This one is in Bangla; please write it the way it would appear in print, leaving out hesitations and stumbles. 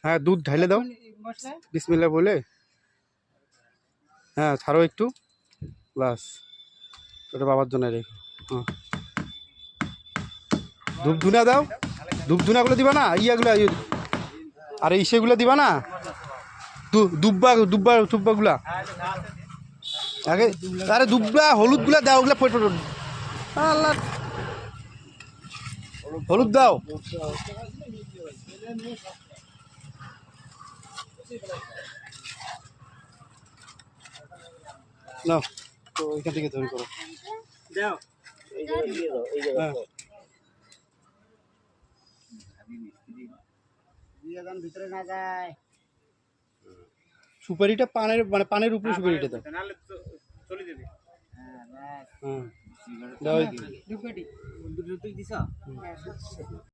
হ্যাঁ দুধ ঢাইলে দাও বিসমিল্লাহ বলে। হ্যাঁ ছাড়ো একটু, বাস ওটা বাবার জন্য রেখো। হ্যাঁ ধূপ ধুনা দাও, ধূপ ধুনাগুলো দিবা না, ইয়াগুলা আরে ইসেগুলো দিবা না, দুব্বা দুব্বা টুব্বাগুলা আগে। আরে দুব্বা হলুদগুলা দাও, ওগুলা আল্লাহ হলুদ দাও। নাও তো এখান থেকে তৈরি করো। ভিতরে না যায় সুপারিটা পানের মানে পানের উপরে সুপারিটা দাও। হ্যাঁ দাও।